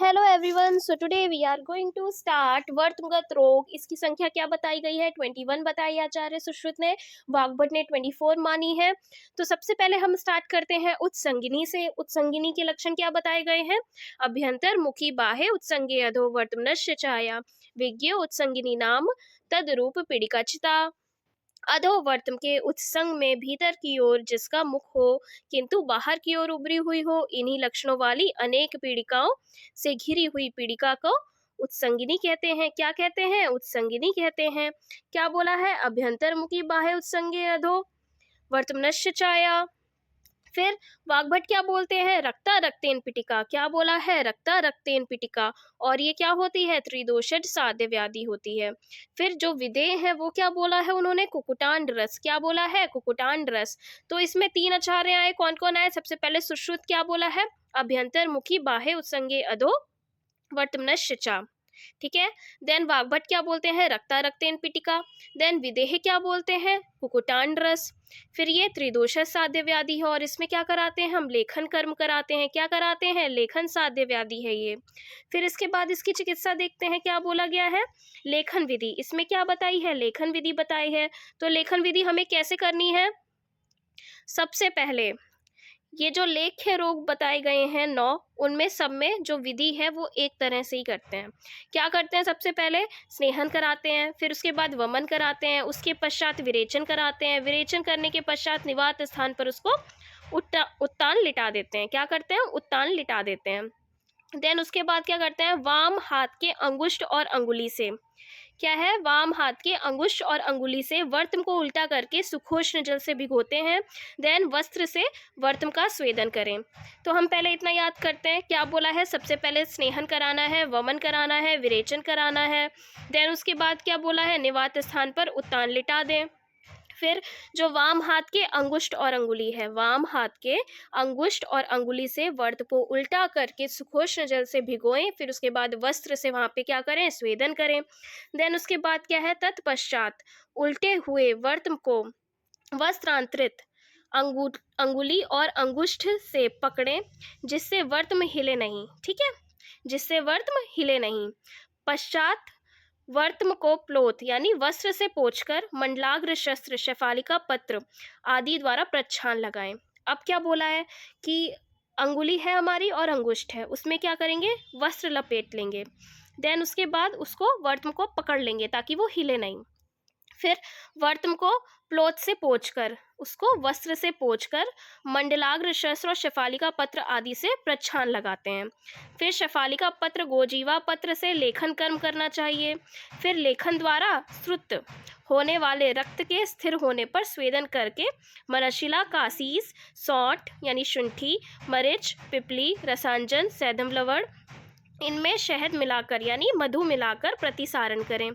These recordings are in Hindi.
Hello everyone, so today we are going to start वर्तमगत रोग। इसकी संख्या क्या बताई गई है? 21 बताई आचार्य सुश्रुत ने, वाग्भट ने 24 मानी है। तो सबसे पहले हम स्टार्ट करते हैं उत्संगिनी से। उत्संगिनी के लक्षण क्या बताए गए हैं? अभ्यंतर मुखी बाहे उत्संगे अधो वर्तमनस्य छाया विज्ञ उत्संगिनी नाम तदरूप पीड़िकाचिता। अधो वर्तम के उत्संग में भीतर की ओर जिसका मुख हो किंतु बाहर की ओर उभरी हुई हो, इन्हीं लक्षणों वाली अनेक पीड़िकाओं से घिरी हुई पीड़िका को उत्संगिनी कहते हैं। क्या कहते हैं? उत्संगिनी कहते हैं। क्या बोला है? अभ्यंतर मुखी बाह्य उत्संगे अधो वर्तमनस्य छाया। फिर वाग्भट क्या बोलते हैं? रक्ता रक्तेन पिटिका। क्या बोला है? रक्ता रक्तेन पिटिका। और ये क्या होती है? त्रिदोषज साध्य व्याधि होती है। फिर जो विदेह है वो क्या बोला है उन्होंने? कुकुटांड रस। क्या बोला है? कुकुटांड रस। तो इसमें 3 आचार्य आए। कौन कौन आए? सबसे पहले सुश्रुत क्या बोला है? अभ्यंतर मुखी बाह्य उत्संगे अधो वर्तमनस्य चा। ठीक है। देन वाग्भट क्या बोलते हैं? रक्ता रक्तेन पिटिका। देन विदेह क्या बोलते हैं? कुकुटांड रस। फिर ये त्रिदोष साध्य व्याधि है और इसमें क्या कराते हैं हम? लेखन कर्म कराते हैं। क्या कराते हैं? लेखन साध्य व्याधि है ये। फिर इसके बाद इसकी चिकित्सा देखते हैं। क्या बोला गया है? लेखन विधि। इसमें क्या बताई है? लेखन विधि बताई है। तो लेखन विधि हमें कैसे करनी है? सबसे पहले ये जो लेख्य रोग बताए गए हैं 9, उनमें सब में जो विधि है वो एक तरह से ही करते हैं। क्या करते हैं? सबसे पहले स्नेहन कराते हैं, फिर उसके बाद वमन कराते हैं, उसके पश्चात विरेचन कराते हैं। विरेचन करने के पश्चात निवात स्थान पर उसको उत्तान लिटा देते हैं। क्या करते हैं? उत्तान लिटा देते हैं। देन उसके बाद क्या करते हैं? वाम हाथ के अंगुष्ठ और अंगुली से, क्या है? वाम हाथ के अंगुष्ठ और अंगुली से वर्तम को उल्टा करके सुखोष्ण जल से भिगोते हैं। देन वस्त्र से वर्तम का स्वेदन करें। तो हम पहले इतना याद करते हैं। क्या बोला है? सबसे पहले स्नेहन कराना है, वमन कराना है, विरेचन कराना है। देन उसके बाद क्या बोला है? निवात स्थान पर उत्तान लिटा दें। फिर जो वाम हाथ के अंगुष्ठ और अंगुली है, वाम हाथ के अंगुष्ठ और अंगुली से वर्त को उल्टा करके सुखोष्ण जल से भिगोएं। फिर उसके बाद वस्त्र से वहां पे क्या करें? स्वेदन करें। देन उसके बाद क्या है? तत्पश्चात उल्टे हुए वर्त को वस्त्रांतरित अंगुली और अंगुष्ठ से पकड़ें, जिससे वर्त में हिले नहीं। ठीक है, जिससे वर्त में हिले नहीं। पश्चात वर्तम को प्लोथ यानी वस्त्र से पोंछकर मंडलाग्र शस्त्र शफालिका पत्र आदि द्वारा प्रच्छान लगाएं। अब क्या बोला है कि अंगुली है हमारी और अंगुष्ठ है, उसमें क्या करेंगे? वस्त्र लपेट लेंगे। देन उसके बाद उसको वर्तम को पकड़ लेंगे ताकि वो हिले नहीं। फिर वर्तम को प्लोथ से पोंछकर, उसको वस्त्र से पोंछकर मंडलाग्र शस्त्र और शफालिका पत्र आदि से प्रच्छान लगाते हैं। फिर शफालिका पत्र गोजीवा पत्र से लेखन कर्म करना चाहिए। फिर लेखन द्वारा श्रुत होने वाले रक्त के स्थिर होने पर स्वेदन करके मनशिला, कासीस, सौंठ यानी शुंठी, मरिच, पिपली, रसांजन, सैंधव लवण, इनमें शहद मिलाकर यानी मधु मिलाकर प्रतिसारण करें।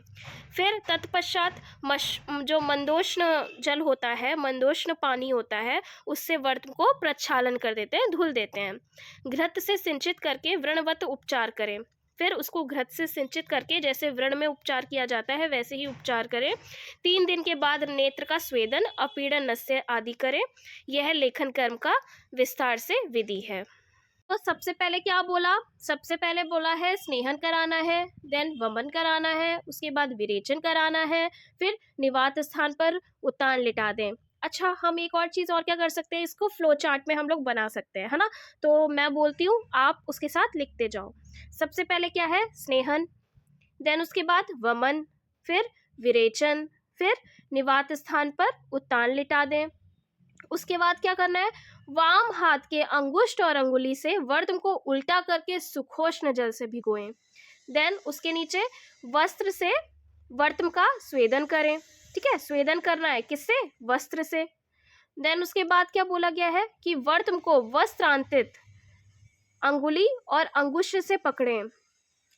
फिर तत्पश्चात जो मंदोष्ण जल होता है, मंदोष्ण पानी होता है, उससे वर्त को प्रक्षालन कर देते हैं, धुल देते हैं। घृत से सिंचित करके व्रणवत उपचार करें। फिर उसको घृत से सिंचित करके जैसे व्रण में उपचार किया जाता है वैसे ही उपचार करें। 3 दिन के बाद नेत्र का स्वेदन, अपीड़न, नस्य आदि करें। यह लेखन कर्म का विस्तार से विधि है। तो सबसे पहले क्या बोला? सबसे पहले बोला है स्नेहन कराना है, देन वमन कराना है, उसके बाद विरेचन कराना है, फिर निवात स्थान पर उत्तान लिटा दें। अच्छा, हम एक और चीज़ और क्या कर सकते हैं? इसको फ्लो चार्ट में हम लोग बना सकते हैं, है ना? तो मैं बोलती हूँ, आप उसके साथ लिखते जाओ। सबसे पहले क्या है? स्नेहन, देन उसके बाद वमन, फिर विरेचन, फिर निवात स्थान पर उत्तान लिटा दें। उसके बाद क्या करना है? वाम हाथ के अंगुष्ठ और अंगुली से वर्तम को उल्टा करके सुखोष्ण जल से भिगोएं। देन उसके नीचे वस्त्र से वर्तम का स्वेदन करें। ठीक है, स्वेदन करना है किससे? वस्त्र से। देन उसके बाद क्या बोला गया है कि वर्तम को वस्त्रांतित अंगुली और अंगुष्ठ से पकड़ें,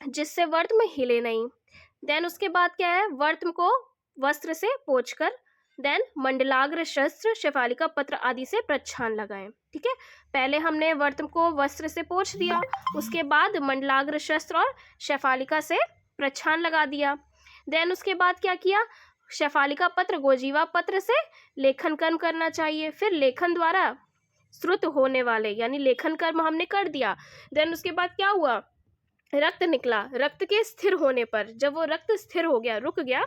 जिससे वर्तम हिले नहीं। देन उसके बाद क्या है? वर्तम को वस्त्र से पोंछकर देन मंडलाग्र शस्त्र शफालिका पत्र आदि से प्रच्छान लगाएं। ठीक है, पहले हमने वर्तम को वस्त्र से पोंछ दिया, उसके बाद मंडलाग्र शस्त्र और शफालिका से प्रच्छान लगा दिया। देन उसके बाद क्या किया? शफालिका पत्र गोजीवा पत्र से लेखन कर्म करना चाहिए। फिर लेखन द्वारा श्रुत होने वाले यानी लेखन कर्म हमने कर दिया। देन उसके बाद क्या हुआ? रक्त निकला, रक्त के स्थिर होने पर, जब वो रक्त स्थिर हो गया, रुक गया,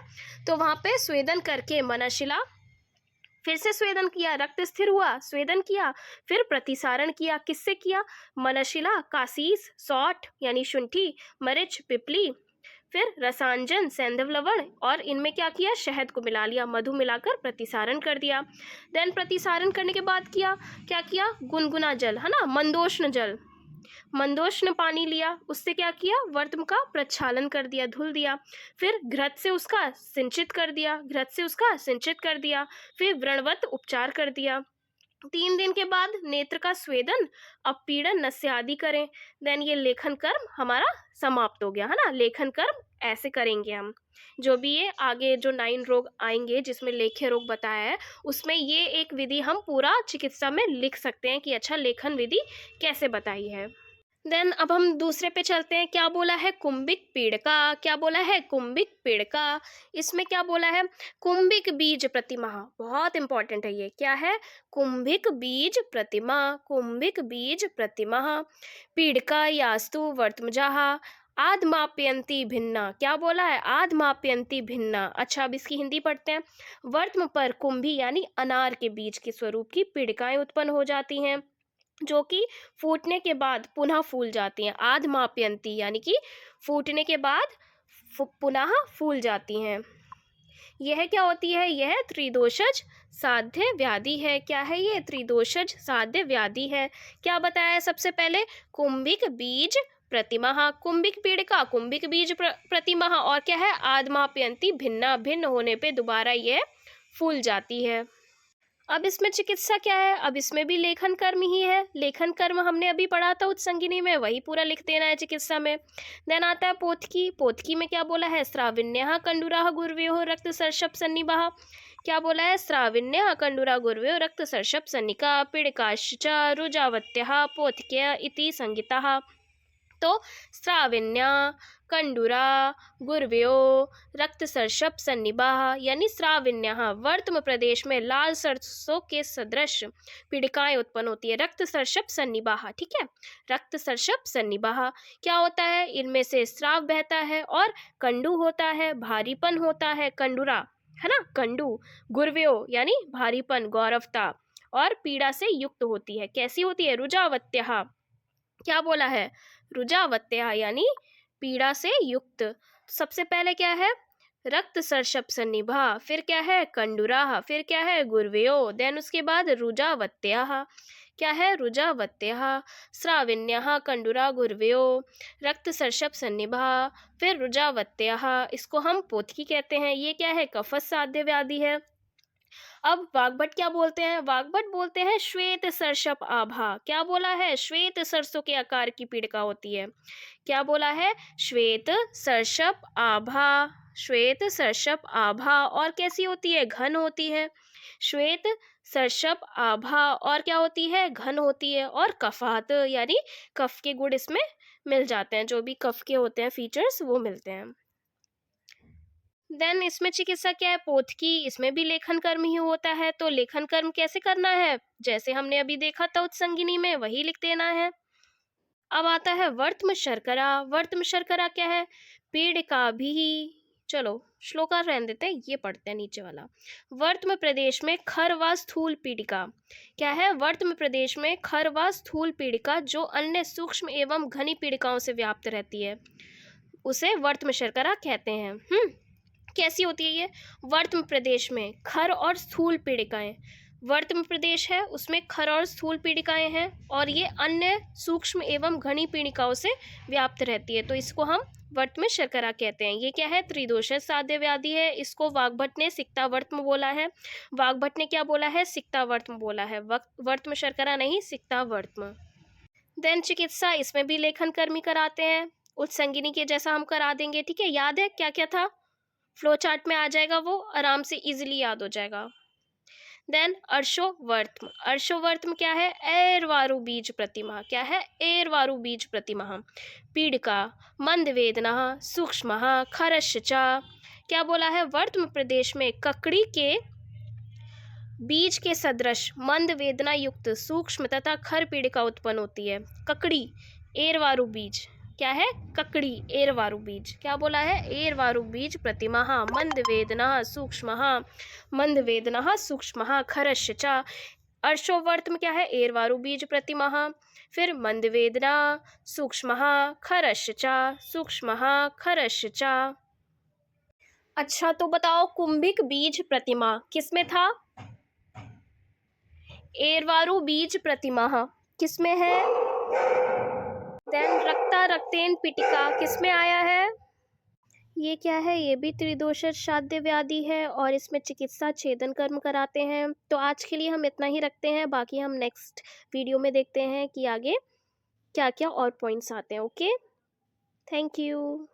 तो वहां पे स्वेदन करके मनशिला, फिर से स्वेदन किया, रक्त स्थिर हुआ, स्वेदन किया, फिर प्रतिसारण किया। किससे किया? मनशिला, कासीस, सौठ यानी शुंठी, मरिच, पिपली, फिर रसांजन, सैंधव लवण, और इनमें क्या किया? शहद को मिला लिया, मधु मिलाकर प्रतिसारण कर दिया। देन प्रतिसारण करने के बाद क्या किया? गुनगुना जल, है ना, मंदोष्ण जल, मंदोष्ण पानी लिया, उससे क्या किया? वर्त्म का प्रक्षालन कर दिया, धुल दिया। फिर घृत से उसका सिंचित कर दिया, घृत से उसका सिंचित कर दिया। फिर व्रणवत उपचार कर दिया। 3 दिन के बाद नेत्र का स्वेदन, अपीड़न, नस्य आदि करें। देन ये लेखन कर्म हमारा समाप्त हो गया, है ना। लेखन कर्म ऐसे करेंगे हम। जो भी ये आगे जो 9 रोग आएंगे जिसमें लेख्य रोग बताया है, उसमें ये एक विधि हम पूरा चिकित्सा में लिख सकते हैं कि अच्छा लेखन विधि कैसे बताई है। देन अब हम दूसरे पे चलते हैं। क्या बोला है? कुंभिक पीड़का। क्या बोला है? कुंभिक पीड़का। इसमें क्या बोला है? कुंभिक बीज प्रतिमा, बहुत इंपॉर्टेंट है ये। क्या है? कुंभिक बीज प्रतिमा, कुंभिक बीज प्रतिमा। पीड़का यास्तु वर्तमजाः आधमाप्यंती भिन्ना। क्या बोला है? आधमाप्यंती भिन्ना। अच्छा, अब इसकी हिंदी पढ़ते हैं। वर्तम पर कुंभी यानी अनार के बीज के स्वरूप की पीड़िकाएं उत्पन्न हो जाती हैं, जो कि फूटने के बाद पुनः फूल जाती हैं। आधमाप्यंती यानी कि फूटने के बाद पुनः फूल जाती हैं। यह क्या होती है? यह त्रिदोषज साध्य व्याधि है। क्या है ये? त्रिदोषज साध्य व्याधि है। क्या बताया है? सबसे पहले कुंभिक बीज प्रतिमा, कुंभिक पीड़िका, कुंभिक बीज प्रतिमा, और क्या है? आधमाप्यंती भिन्ना, भिन्न होने पे दोबारा यह फूल जाती है। अब इसमें चिकित्सा क्या है? अब इसमें भी लेखन कर्म ही है। लेखन कर्म हमने अभी पढ़ा था उत्संगिनी में, वही पूरा लिख देना है चिकित्सा में। देन आता है पोथकी। पोथकी में क्या बोला है? स्राविन्यः कंडुराः गुर्वयोः रक्त सर्षप सन्निभाः। क्या बोला है? स्राविन्यः कंडुरा गुर्वयोः रक्त सर्षप सन्निका पीड़िकाश्च रुजावत्यः पोथक्य इति संहिताः। तो स्राविन्या, कंडुरा, गुर्वयो, रक्त सर्षप सन्निभाः यानी स्राविन्या, वर्तम प्रदेश में लाल सरसों के सदृश पीड़िकाएं उत्पन्न होती है। रक्त सर्षप सन्निभाः, ठीक है। रक्त सर्षप सन्निभाः क्या होता है? इनमें से स्राव बहता है और कंडू होता है, भारीपन होता है, कंडुरा, है ना, कंडू, गुर्वयो यानी भारीपन, गौरवता, और पीड़ा से युक्त होती है। कैसी होती है? रुजावत्यः। क्या बोला है? रुजावत्या यानी पीड़ा से युक्त। सबसे पहले क्या है? रक्त सर्षप सन्निभा, फिर क्या है? कंडुरा, फिर क्या है? गुर्वयो, देन उसके बाद रुजावत्या। क्या है? रुजावत्या, स्राविन्या, कंडुरा, गुर्वयो, रक्त सर्षप सन्निभा, फिर रुजावत्या। इसको हम पोथकी कहते हैं। ये क्या है? कफस साध्य व्याधि है। अब वाग्भट क्या बोलते हैं? वाग्भट बोलते हैं श्वेत सर्षप आभा। क्या बोला है? श्वेत सरसों के आकार की पीड़िका होती है। क्या बोला है? श्वेत सर्षप आभा, श्वेत सर्षप आभा, और कैसी होती है? घन होती है। श्वेत सर्षप आभा, और क्या होती है? घन होती है। और कफात यानी कफ के गुण इसमें मिल जाते हैं, जो भी कफ के होते हैं फीचर्स वो मिलते हैं। देन इसमें चिकित्सा क्या है? पोथकी, इसमें भी लेखन कर्म ही होता है। तो लेखन कर्म कैसे करना है? जैसे हमने अभी देखा था उत्संगिनी में, वही लिख देना है। अब आता है वर्तम शर्करा। वर्तम शर्करा क्या है? पीड़िका भी, चलो श्लोका रहने देते हैं, ये पढ़ते हैं नीचे वाला। वर्तम प्रदेश में खर व स्थूल पीड़िका। क्या है? वर्तम प्रदेश में खर व स्थूल पीड़िका जो अन्य सूक्ष्म एवं घनी पीड़िकाओं से व्याप्त रहती है, उसे वर्तम शर्करा कहते हैं। कैसी होती है ये? वर्तम प्रदेश में खर और स्थूल पीड़िकाएं, वर्तम प्रदेश है उसमें खर और स्थूल पीड़िकाएं हैं, और ये अन्य सूक्ष्म एवं घनी पीड़िकाओं से व्याप्त रहती है, तो इसको हम वर्तम शर्करा कहते हैं। ये क्या है? त्रिदोषज साध्य व्याधि है। इसको वाग्भट ने सिक्तावर्तम बोला है। वाग्भट ने क्या बोला है? सिक्तावर्तम बोला है, वर्तम शर्करा नहीं, सिक्तावर्तम। देन चिकित्सा, इसमें भी लेखन कर्मी कराते हैं, उत्संगिनी के जैसा हम करा देंगे, ठीक है। याद है क्या क्या था? फ्लो चार्ट में आ जाएगा, वो आराम से इजीली याद हो जाएगा। देन अर्शोवर्तम। अर्शोवर्तम क्या है? एरवारु बीज प्रतिमा। क्या है? एरवारु बीज प्रतिमा। पीड़िका, मंद वेदना, सूक्ष्म, खरश्चा। क्या बोला है? वर्तम प्रदेश में ककड़ी के बीज के सदृश मंद वेदना युक्त सूक्ष्म तथा खर पीड़िका उत्पन्न होती है। ककड़ी, एरवारु बीज, क्या है? ककड़ी, एरवारु बीज। क्या बोला है? एरवारु बीज प्रतिमः मंदवेदनः सूक्ष्मः, मंदवेदनः सूक्ष्मः खरश्च च। अर्शोवर्त में क्या है? एरवारु बीज प्रतिमः, फिर मंदवेदना सूक्ष्मः खरश्च च, सूक्ष्मः खरश्च च। अच्छा तो बताओ, कुंभिक बीज प्रतिमा किसमें था? एरवारु बीज प्रतिमः किसमें है? देन रक्ता रक्तेन पिटिका किसमें आया है? ये क्या है? ये भी त्रिदोषज शाद्य व्याधि है और इसमें चिकित्सा छेदन कर्म कराते हैं। तो आज के लिए हम इतना ही रखते हैं, बाकी हम नेक्स्ट वीडियो में देखते हैं कि आगे क्या क्या और पॉइंट्स आते हैं। Okay, thank you.